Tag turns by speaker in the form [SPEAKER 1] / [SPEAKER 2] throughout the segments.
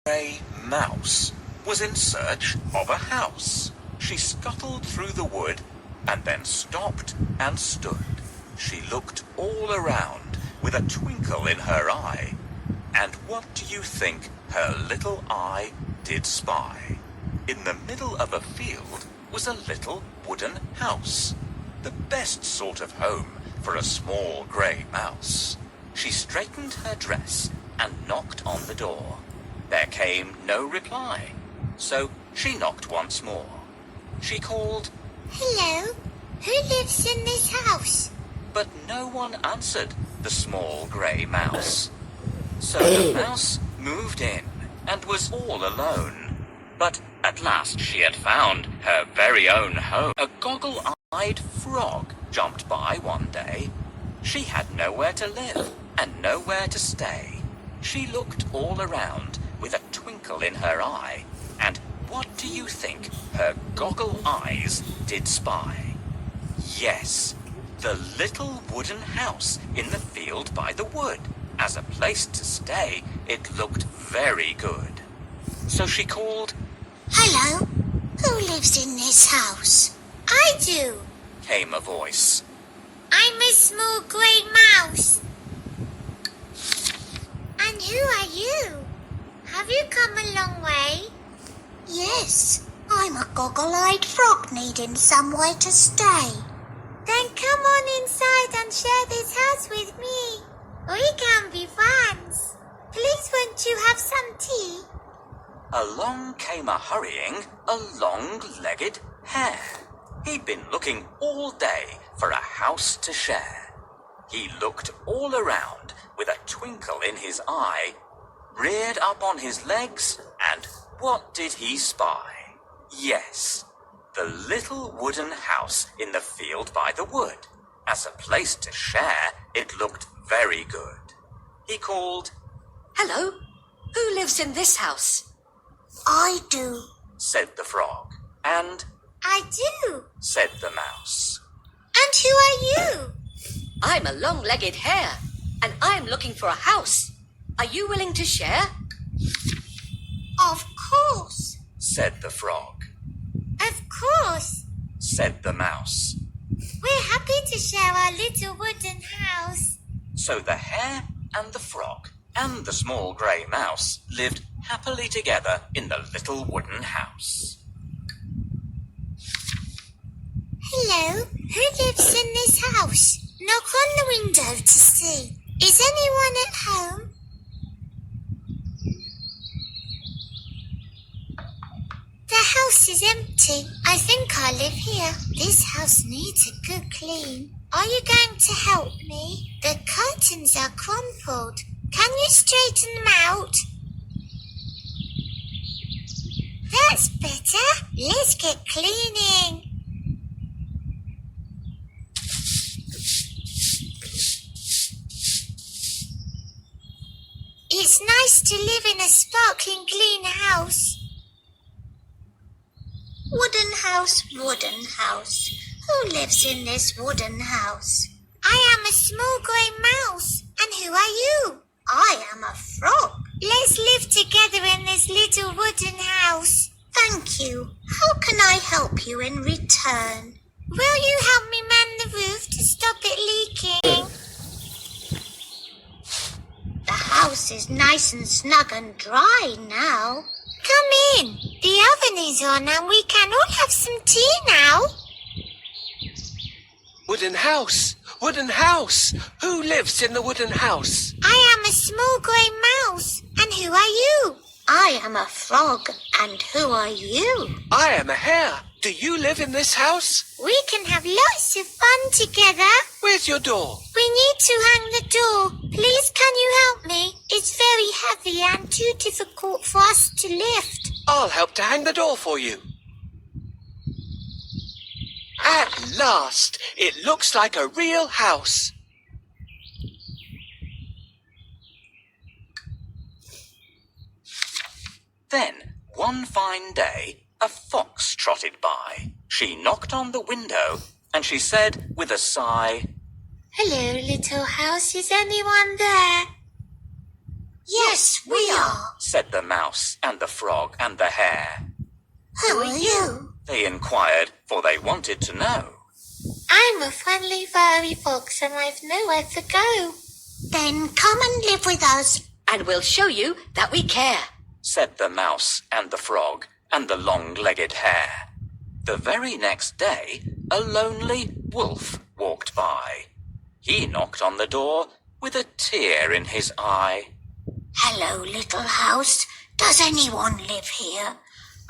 [SPEAKER 1] grey mouse was in search of a house. She scuttled through the wood and then stopped and stood. She looked all around with a twinkle in her eye. And what do you think her little eye did spy? In the middle of a field was a little wooden house, the best sort of home for a small grey mouse. She straightened her dress and knocked on the door. There came no reply, so she knocked once more. She called,
[SPEAKER 2] "Hello, who lives in this house?"
[SPEAKER 1] But no one answered the small grey mouse. So the mouse moved in and was all alone. But at last she had found her very own home. A goggle-eyed frog jumped by one day. She had nowhere to live and nowhere to stay. She looked all around with a twinkle in her eye, and what do you think her goggle eyes did spy? Yes, the little wooden house in the field by the wood. As a place to stay, it looked very good. So she called,
[SPEAKER 2] "Hello, who lives in this house?" "I do,"
[SPEAKER 1] came a voice.
[SPEAKER 2] "I'm a small grey mouse." "And who are you? Have you come a long way?" "Yes, I'm a goggle-eyed frog needing somewhere to stay." "Then come on inside and share this house with me. We can be friends. Please won't you have some tea?"
[SPEAKER 1] Along came a hurrying, a long-legged hare. He'd been looking all day for a house to share. He looked all around with a twinkle in his eye, reared up on his legs, and what did he spy? Yes, the little wooden house in the field by the wood. As a place to share, it looked very good. He called,
[SPEAKER 3] "Hello, who lives in this house?"
[SPEAKER 2] "I do,"
[SPEAKER 1] said the frog, and
[SPEAKER 2] "I do,"
[SPEAKER 1] said the mouse.
[SPEAKER 2] "And who are you?"
[SPEAKER 3] "I'm a long-legged hare, and I'm looking for a house. Are you willing to share?"
[SPEAKER 2] "Of course,"
[SPEAKER 1] said the frog.
[SPEAKER 2] "Of course.
[SPEAKER 1] Said the mouse.
[SPEAKER 2] We're happy to share our little wooden house."
[SPEAKER 1] So the hare and the frog and the small grey mouse lived happily together in the little wooden house.
[SPEAKER 2] "Hello, who lives in this house? Knock on the window to see. Is anyone at home?" "The house is empty. I think I live here. This house needs a good clean. Are you going to help me? The curtains are crumpled. Can you straighten them out?" "That's better. Let's get cleaning." It's nice to live in a sparkling clean house. "Wooden house, wooden house. Who lives in this wooden house?" "I am a small grey mouse. And who are you?" "I am a frog." "Let's live together in this little wooden house." "Thank you. How can I help you in return?" "Will you help me mend the roof to stop it leaking?" "The house is nice and snug and dry now." "Come in. The oven is on and we can all have some tea now."
[SPEAKER 4] Wooden house! Wooden house! Who lives in the wooden house?
[SPEAKER 2] "I am a small grey mouse. And who are you?" "I am a frog. And who are you?"
[SPEAKER 4] I am a hare. Do you live in this house?
[SPEAKER 2] "We can have lots of fun together."
[SPEAKER 4] Where's your door?
[SPEAKER 2] "We need to hang the door. Please can you help me? It's very heavy and too difficult for us to lift."
[SPEAKER 4] I'll help to hang the door for you. At last! It looks like a real house.
[SPEAKER 1] Then, one fine day, a fox trotted by. She knocked on the window, and she said with a sigh,
[SPEAKER 2] "Hello, little house. Is anyone there?" Yes, we are.
[SPEAKER 1] said the mouse and the frog and the hare.
[SPEAKER 2] Who are you?
[SPEAKER 1] They inquired, for they wanted to know.
[SPEAKER 2] I'm a friendly furry fox and I've nowhere to go. Then come and live with us.
[SPEAKER 3] And we'll show you that we care.
[SPEAKER 1] Said the mouse and the frog and the long-legged hare. The very next day, a lonely wolf walked by. He knocked on the door with a tear in his eye.
[SPEAKER 2] Hello, little house. Does anyone live here?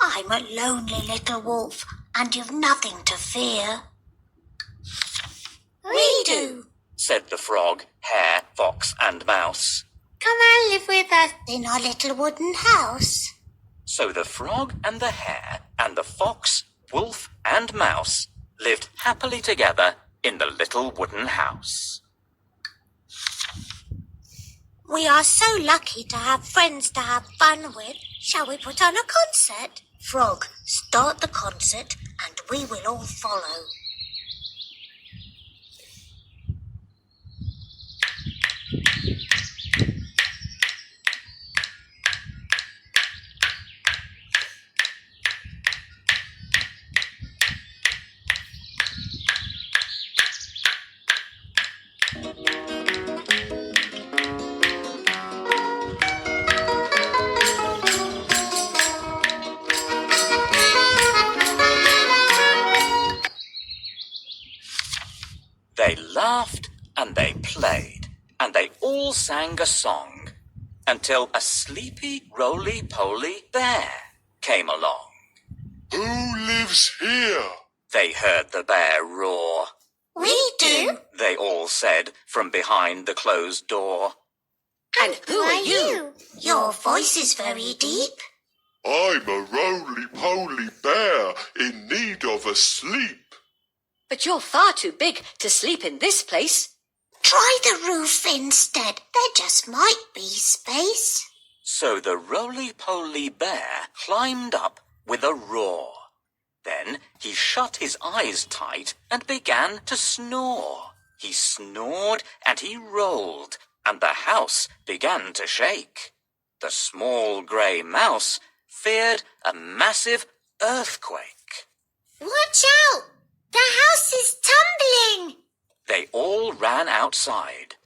[SPEAKER 2] I'm a lonely little wolf and you've nothing to fear. We do,
[SPEAKER 1] said the frog, hare, fox and mouse.
[SPEAKER 2] Come and live with us in our little wooden house.
[SPEAKER 1] So the frog and the hare and the fox, wolf and mouse lived happily together in the little wooden house.
[SPEAKER 2] We are so lucky to have friends to have fun with. Shall we put on a concert? Frog, start the concert and we will all follow.
[SPEAKER 1] They laughed and they played and they all sang a song until a sleepy roly-poly bear came along.
[SPEAKER 5] Who lives here?
[SPEAKER 1] They heard the bear roar.
[SPEAKER 2] We do.
[SPEAKER 1] They all said from behind the closed door.
[SPEAKER 3] And who are you?
[SPEAKER 2] Your voice is very deep.
[SPEAKER 5] I'm a roly-poly bear in need of a sleep.
[SPEAKER 3] But you're far too big to sleep in this place.
[SPEAKER 2] Try the roof instead. There just might be space.
[SPEAKER 1] So the roly-poly bear climbed up with a roar. Then he shut his eyes tight and began to snore. He snored and he rolled, and the house began to shake. The small grey mouse feared a massive earthquake.
[SPEAKER 2] Watch out! The house is tumbling!
[SPEAKER 1] They all ran outside.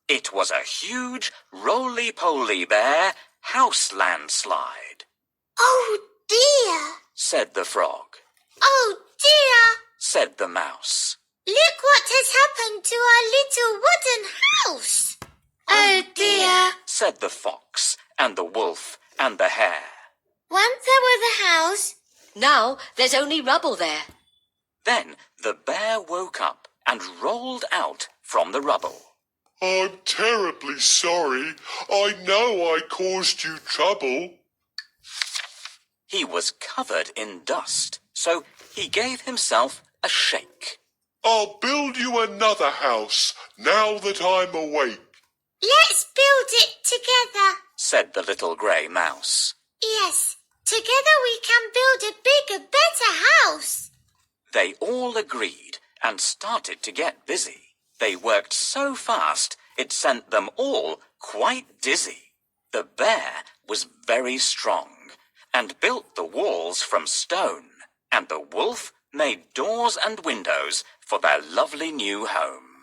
[SPEAKER 1] It was a huge roly-poly bear house landslide,
[SPEAKER 2] Oh dear!
[SPEAKER 1] said the frog,
[SPEAKER 2] Oh dear!
[SPEAKER 1] said the mouse.
[SPEAKER 2] Look what has happened to our little wooden house! Oh dear!
[SPEAKER 1] Said the fox and the wolf and the hare.
[SPEAKER 2] Once there was a house.
[SPEAKER 3] Now there's only rubble there.
[SPEAKER 1] Then the bear woke up and rolled out from the rubble.
[SPEAKER 5] I'm terribly sorry. I know I caused you trouble.
[SPEAKER 1] He was covered in dust, so he gave himself a shake.
[SPEAKER 5] I'll build you another house now that I'm awake.
[SPEAKER 2] Let's build it together.
[SPEAKER 1] Said the little grey mouse.
[SPEAKER 2] Yes, together we can build a bigger, better house.
[SPEAKER 1] They all agreed and started to get busy. They worked so fast it sent them all quite dizzy. The bear was very strong and built the walls from stone, and the wolf made doors and windows for their lovely new home.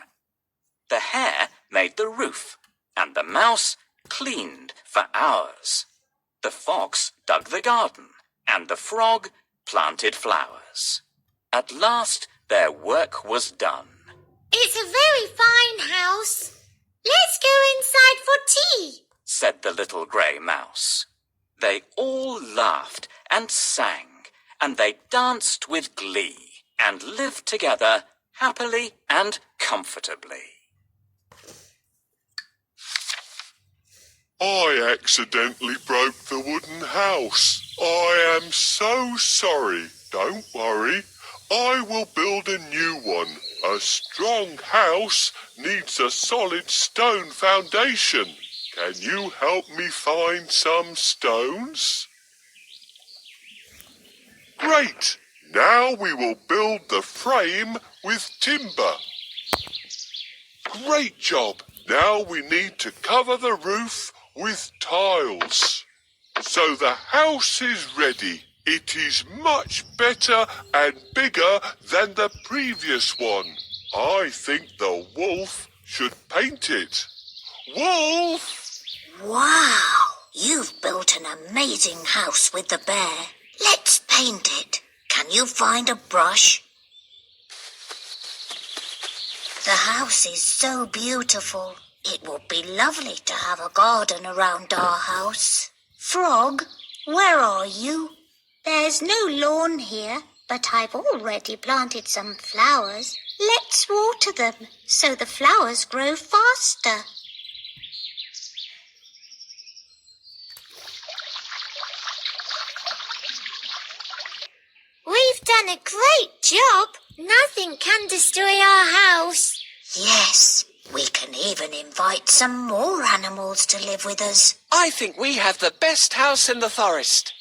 [SPEAKER 1] The hare made the roof, and the mouse cleaned for hours. The fox dug the garden, and the frog planted flowers. At last their work was done.
[SPEAKER 2] It's a very fine house. Let's go inside for tea,
[SPEAKER 1] said the little grey mouse. They all laughed and sang, and they danced with glee, and lived together happily and comfortably.
[SPEAKER 5] I accidentally broke the wooden house. I am so sorry. Don't worry. I will build a new one. A strong house needs a solid stone foundation. Can you help me find some stones? Great! Now we will build the frame with timber. Great job. Now we need to cover the roof with tiles. So the house is ready. It is much better and bigger than the previous one. I think the wolf should paint it. Wolf!
[SPEAKER 2] Wow! You've built an amazing house with the bear. Let's paint it. Can you find a brush? The house is so beautiful. It would be lovely to have a garden around our house. Frog, where are you? There's no lawn here, but I've already planted some flowers. Let's water them so the flowers grow faster. We've done a great job. Nothing can destroy our house. Yes, we can even invite some more animals to live with us.
[SPEAKER 4] I think we have the best house in the forest.